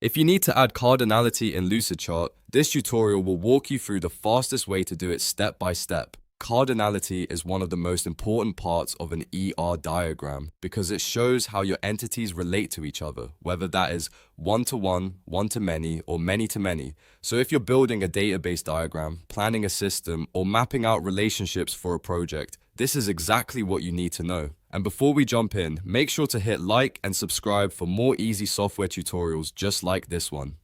If you need to add cardinality in Lucidchart, this tutorial will walk you through the fastest way to do it step by step. Cardinality is one of the most important parts of an ER diagram because it shows how your entities relate to each other, whether that is one-to-one, one-to-many, or many-to-many. So if you're building a database diagram, planning a system, or mapping out relationships for a project, this is exactly what you need to know. And before we jump in, make sure to hit like and subscribe for more easy software tutorials just like this one.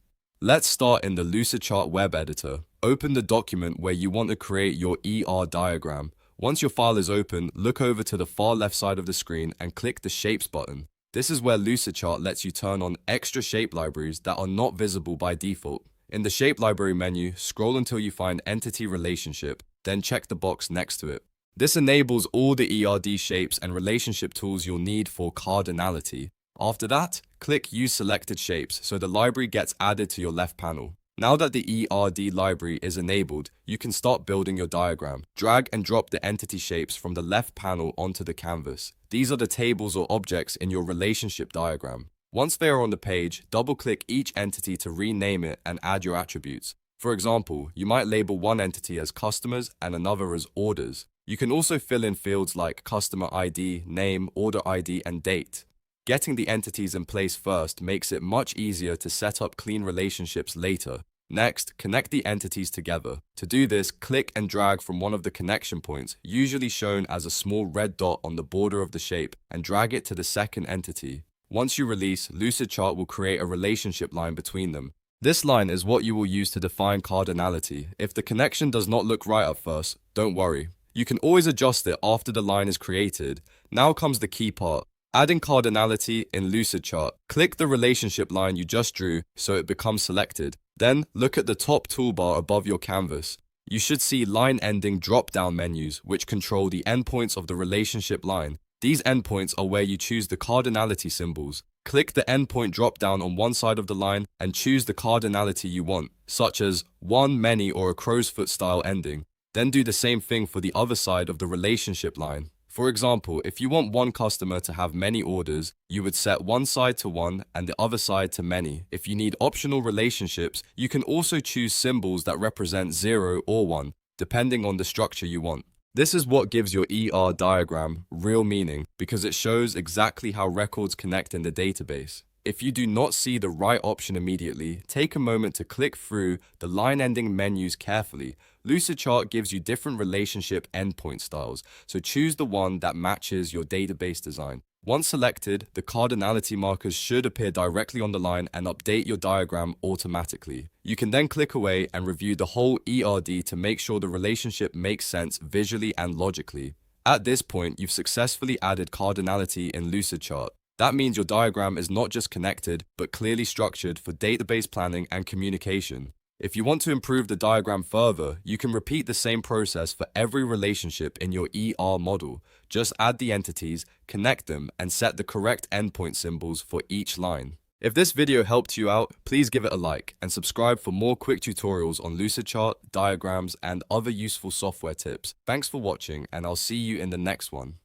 Let's start in the Lucidchart web editor. Open the document where you want to create your ER diagram. Once your file is open, look over to the far left side of the screen and click the Shapes button. This is where Lucidchart lets you turn on extra shape libraries that are not visible by default. In the Shape Library menu, scroll until you find Entity Relationship, then check the box next to it. This enables all the ERD shapes and relationship tools you'll need for cardinality. After that, click Use Selected Shapes so the library gets added to your left panel. Now that the ERD library is enabled, you can start building your diagram. Drag and drop the entity shapes from the left panel onto the canvas. These are the tables or objects in your relationship diagram. Once they are on the page, double-click each entity to rename it and add your attributes. For example, you might label one entity as customers and another as orders. You can also fill in fields like customer ID, name, order ID, and date. Getting the entities in place first makes it much easier to set up clean relationships later. Next, connect the entities together. To do this, click and drag from one of the connection points, usually shown as a small red dot on the border of the shape, and drag it to the second entity. Once you release, Lucidchart will create a relationship line between them. This line is what you will use to define cardinality. If the connection does not look right at first, don't worry. You can always adjust it after the line is created. Now comes the key part. Adding cardinality in Lucidchart. Click the relationship line you just drew so it becomes selected. Then look at the top toolbar above your canvas. You should see line ending drop-down menus which control the endpoints of the relationship line. These endpoints are where you choose the cardinality symbols. Click the endpoint drop-down on one side of the line and choose the cardinality you want, such as one, many, or a crow's foot style ending. Then do the same thing for the other side of the relationship line. For example, if you want one customer to have many orders, you would set one side to one and the other side to many. If you need optional relationships, you can also choose symbols that represent 0 or 1, depending on the structure you want. This is what gives your ER diagram real meaning because it shows exactly how records connect in the database. If you do not see the right option immediately, take a moment to click through the line ending menus carefully. Lucidchart gives you different relationship endpoint styles, so choose the one that matches your database design. Once selected, the cardinality markers should appear directly on the line and update your diagram automatically. You can then click away and review the whole ERD to make sure the relationship makes sense visually and logically. At this point, you've successfully added cardinality in Lucidchart. That means your diagram is not just connected, but clearly structured for database planning and communication. If you want to improve the diagram further, you can repeat the same process for every relationship in your ER model. Just add the entities, connect them, and set the correct endpoint symbols for each line. If this video helped you out, please give it a like and subscribe for more quick tutorials on Lucidchart, diagrams, and other useful software tips. Thanks for watching, and I'll see you in the next one.